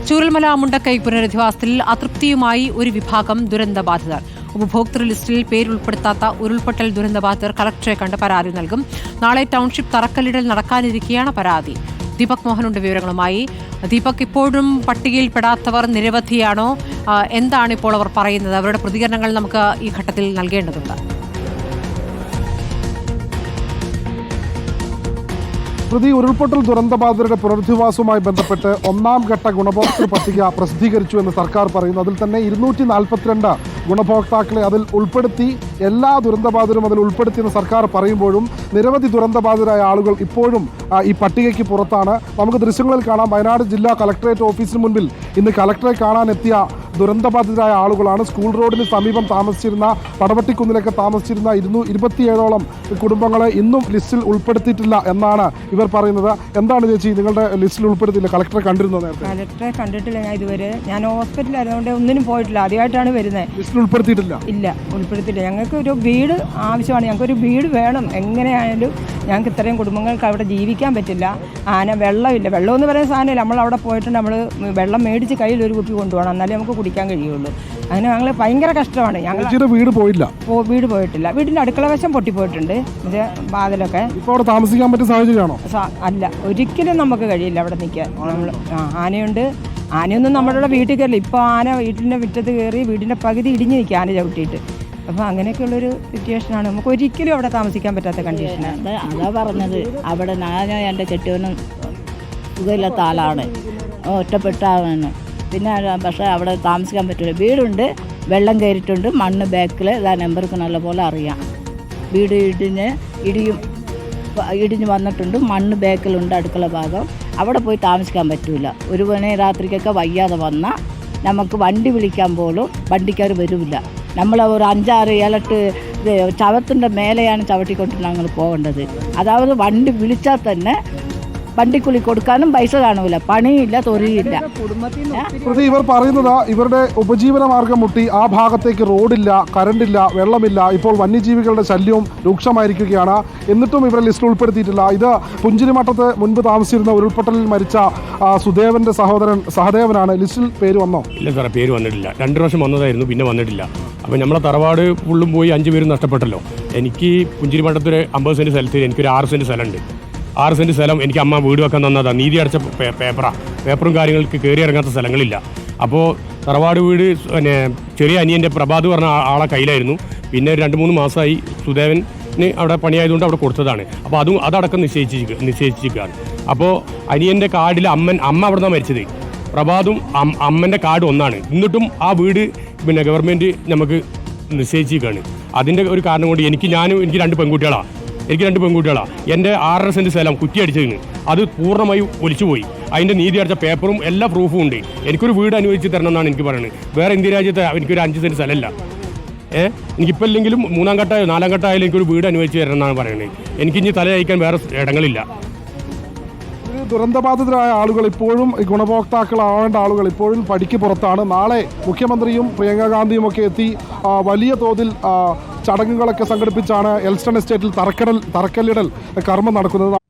ചൂരൽമല മുണ്ടക്കൈ പുനരധിവാസത്തിൽ അതൃപ്തിയുമായി ഒരു വിഭാഗം ദുരന്തബാധിതർ. ഉപഭോക്തൃ ലിസ്റ്റിൽ പേരുൾപ്പെടുത്താത്ത ഉരുൾപൊട്ടൽ ദുരന്തബാധിതർ കളക്ടറെ കണ്ട് പരാതി നൽകും. നാളെ ടൗൺഷിപ്പ് തറക്കല്ലിടൽ നടക്കാനിരിക്കെയാണ് പരാതി. ദീപക് മോഹനുണ്ട് വിവരങ്ങളുമായി. ദീപക്, ഇപ്പോഴും പട്ടികയിൽപ്പെടാത്തവർ നിരവധിയാണോ? എന്താണ് ഇപ്പോൾ അവർ പറയുന്നത്? അവരുടെ പ്രതികരണങ്ങൾ നമുക്ക് ഈ ഘട്ടത്തിൽ നൽകേണ്ടതുണ്ട്. ഉരുൾപൊട്ടൽ ദുരന്തബാധിതരുടെ പുനരധിവാസവുമായി ബന്ധപ്പെട്ട് ഒന്നാം ഘട്ട ഗുണഭോക്തൃ പട്ടിക പ്രസിദ്ധീകരിച്ചു എന്ന് സർക്കാർ പറയുന്നു. അതിൽ തന്നെ 242 ഗുണഭോക്താക്കളെ അതിൽ ഉൾപ്പെടുത്തി, എല്ലാ ദുരന്തബാധിതരും അതിൽ ഉൾപ്പെടുത്തിയെന്ന് സർക്കാർ പറയുമ്പോഴും നിരവധി ദുരന്തബാധിതരായ ആളുകൾ ഇപ്പോഴും ഈ പട്ടികയ്ക്ക് പുറത്താണ്. നമുക്ക് ദൃശ്യങ്ങളിൽ കാണാം. വയനാട് ജില്ലാ കളക്ടറേറ്റ് ഓഫീസിന് മുൻപിൽ ഇന്ന് കളക്ടറെ കാണാനെത്തിയ ദുരന്തബാധിതരായ ആളുകളാണ്. സ്കൂൾ റോഡിന് സമീപം താമസിച്ചിരുന്ന, പടവട്ടിക്കുന്നിലൊക്കെ താമസിച്ചിരുന്ന 227ഓളം കുടുംബങ്ങളെ ഇന്നും ലിസ്റ്റിൽ ഉൾപ്പെടുത്തിയിട്ടില്ല എന്നാണ് ഇവർ പറയുന്നത്. എന്താണ് ചേച്ചി, നിങ്ങളുടെ ലിസ്റ്റിൽ ഉൾപ്പെടുത്തിയില്ല? കളക്ടറെ കണ്ടിരുന്നോ നേരത്തെ? കളക്ടറെ കണ്ടിട്ടില്ല ഞാൻ ഇതുവരെ. ഞാൻ ഹോസ്പിറ്റലായതുകൊണ്ട് ഒന്നിനും പോയിട്ടില്ല. ആദ്യമായിട്ടാണ് വരുന്നത്. ലിസ്റ്റിൽ ഉൾപ്പെടുത്തിയിട്ടില്ല? ഇല്ല, ഉൾപ്പെടുത്തിയില്ല. ഞങ്ങൾക്ക് ഒരു വീട് ആവശ്യമാണ്. ഞങ്ങൾക്കൊരു വീട് വേണം. എങ്ങനെയായാലും ഞങ്ങൾക്ക് ഇത്രയും കുടുംബങ്ങൾക്ക് അവിടെ ജീവിക്കാൻ പറ്റില്ല. വെള്ളമില്ല. വെള്ളം എന്ന് പറയുന്ന സാധനമില്ല. നമ്മൾ അവിടെ പോയിട്ട് നമ്മൾ വെള്ളം മേടിച്ച് കയ്യിൽ ഒരു കുപ്പി കൊണ്ടുപോകണം, എന്നാലേ നമുക്ക് കുടിക്കാൻ കഴിയുള്ളൂ. അങ്ങനെ ഞങ്ങൾ ഭയങ്കര കഷ്ടമാണ്. ഞങ്ങൾ വീട് പോയില്ല, വീട് പോയിട്ടില്ല. വീടിൻ്റെ അടുക്കള വശം പൊട്ടിപ്പോയിട്ടുണ്ട്. ഇത് വാതിലൊക്കെ. ഇപ്പോൾ അവിടെ താമസിക്കാൻ പറ്റിയ സാഹചര്യമാണോ? അല്ല, ഒരിക്കലും നമുക്ക് കഴിയില്ല അവിടെ നിൽക്കാൻ. നമ്മൾ ആനയുണ്ട്. ആനയൊന്നും നമ്മുടെ വീട്ടിൽ കയറില്ല. ഇപ്പോൾ ആന വീട്ടിൻ്റെ മുറ്റത്ത് കയറി വീടിൻ്റെ പകുതി ഇടിഞ്ഞ് നിൽക്കുക ആന ചവിട്ടിയിട്ട്. അപ്പോൾ അങ്ങനെയൊക്കെയുള്ളൊരു സിറ്റുവേഷനാണ്. നമുക്ക് ഒരിക്കലും അവിടെ താമസിക്കാൻ പറ്റാത്ത കണ്ടീഷനാണ്. അതാ പറഞ്ഞത്. അവിടെ ഞാനോ എൻ്റെ കെട്ടിയവനും സുഖമില്ലാത്ത ആളാണ്, ഒറ്റപ്പെട്ടാണ്. പിന്നെ പക്ഷേ അവിടെ താമസിക്കാൻ പറ്റില്ല. വീടുണ്ട്, വെള്ളം കയറിയിട്ടുണ്ട്, മണ്ണ് ബാക്കിൽ ഇതാ നമ്പർക്ക് നല്ലപോലെ അറിയാം. വീട് ഇടിഞ്ഞ് വന്നിട്ടുണ്ട്, മണ്ണ് ബാക്കിലുണ്ട് അടുക്കള ഭാഗം. അവിടെ പോയി താമസിക്കാൻ പറ്റില്ല. ഒരു മണി രാത്രിക്കൊക്കെ വയ്യാതെ വന്നാൽ നമുക്ക് വണ്ടി വിളിക്കാൻ പോലും വണ്ടിക്കാർ വരില്ല. നമ്മൾ ഒരു 5-6-7 ചവത്തിൻ്റെ മേലെയാണ് ചവിട്ടിക്കൊണ്ട് ഞങ്ങൾ പോകേണ്ടത്. അതായത് വണ്ടി വിളിച്ചാൽ തന്നെ വണ്ടിക്കുള്ളി കൊടുക്കാനും പൈസ കാണൂല, പണിയില്ല, തൊഴിലില്ല. ഇവർ പറയുന്നത് ഇവരുടെ ഉപജീവന മാർഗം മുട്ടി ആ ഭാഗത്തേക്ക് റോഡില്ല, കറണ്ടില്ല, വെള്ളമില്ല. ഇപ്പോൾ വന്യജീവികളുടെ ശല്യവും രൂക്ഷമായിരിക്കുകയാണ്. എന്നിട്ടും ഇവരെ ലിസ്റ്റിൽ ഉൾപ്പെടുത്തിയിട്ടില്ല. ഇത് പുഞ്ചിരിമട്ടത്ത് മുൻപ് താമസിച്ചിരുന്ന ഉരുൾപൊട്ടലിൽ മരിച്ച സുദേവന്റെ സഹോദരൻ സഹദേവനാണ്. ലിസ്റ്റിൽ പേര് വന്നോ? ഇല്ല സാറേ, പേര് വന്നിട്ടില്ല. 2 പ്രാവശ്യം വന്നതായിരുന്നു, പിന്നെ വന്നിട്ടില്ല. അപ്പോൾ നമ്മളെ തറവാട് ഫുള്ളും പോയി 5 പേരും നഷ്ടപ്പെട്ടല്ലോ. എനിക്ക് പുഞ്ചിരിമട്ടത്തൊരു 50 സെൻറ്റ് സ്ഥലത്ത് എനിക്കൊരു 6 സെൻറ്റ് സ്ഥലമുണ്ട്. 6 സെൻറ്റ് സ്ഥലം എനിക്ക് അമ്മ വീട് വെക്കാൻ തന്നതാണ്. നീതി അടച്ച പേപ്പറും കാര്യങ്ങൾക്ക് കയറി ഇറങ്ങാത്ത സ്ഥലങ്ങളില്ല. അപ്പോൾ തറവാട് വീട് പിന്നെ ചെറിയ അനിയൻ്റെ പ്രഭാത് പറഞ്ഞ ആളെ കയ്യിലായിരുന്നു. പിന്നെ 2-3 മാസമായി സുദേവന് അവിടെ പണിയായതുകൊണ്ട് അവിടെ കൊടുത്തതാണ്. അപ്പോൾ അതടക്കം നിശ്ചയിച്ചിരിക്കുകയാണ്. അപ്പോൾ അനിയൻ്റെ കാർഡിൽ അമ്മ അവിടെ നിന്നാണ് മരിച്ചത്. പ്രഭാതും അമ്മൻ്റെ കാർഡ് ഒന്നാണ്. എന്നിട്ടും ആ വീട് പിന്നെ ഗവൺമെൻറ് നമുക്ക് നിശ്ചയിച്ചിരിക്കുകയാണ്. അതിൻ്റെ ഒരു കാരണം കൊണ്ട് എനിക്ക് 2 പെൺകുട്ടികളാണ്. എൻ്റെ 6.5 സെൻറ്റ് സ്ഥലം കുറ്റിയടിച്ചതിന് അത് പൂർണ്ണമായി ഒലിച്ചുപോയി. അതിൻ്റെ നീതി അടച്ച പേപ്പറും എല്ലാ പ്രൂഫും ഉണ്ട്. എനിക്കൊരു വീട് അനുവദിച്ച് തരണം എന്നാണ് എനിക്ക് പറയുന്നത്. വേറെ ഇന്ത്യ രാജ്യത്ത് എനിക്കൊരു 5 സെൻറ്റ് സ്ഥലമല്ല. എനിക്കിപ്പോൾ ഇല്ലെങ്കിലും 3-ാം ഘട്ടമായോ 4-ാം ഘട്ടമായാലും എനിക്കൊരു വീട് അനുവദിച്ച് തരണം എന്നാണ് പറയുന്നത്. എനിക്കിനി തലയയക്കാൻ വേറെ ഇടങ്ങളില്ല. ദുരന്തബാധിതരായ ആളുകൾ ഇപ്പോഴും, ഗുണഭോക്താക്കളാവേണ്ട ആളുകൾ ഇപ്പോഴും പടിക്ക് പുറത്താണ്. നാളെ മുഖ്യമന്ത്രിയും പ്രിയങ്ക ഗാന്ധിയും ഒക്കെ എത്തി വലിയ തോതിൽ ചടങ്ങുകളൊക്കെ സംഘടിപ്പിച്ചാണ് എൽസ്റ്റൺ എസ്റ്റേറ്റിൽ തറക്കല്ലിടൽ കർമ്മം നടക്കുന്നത്.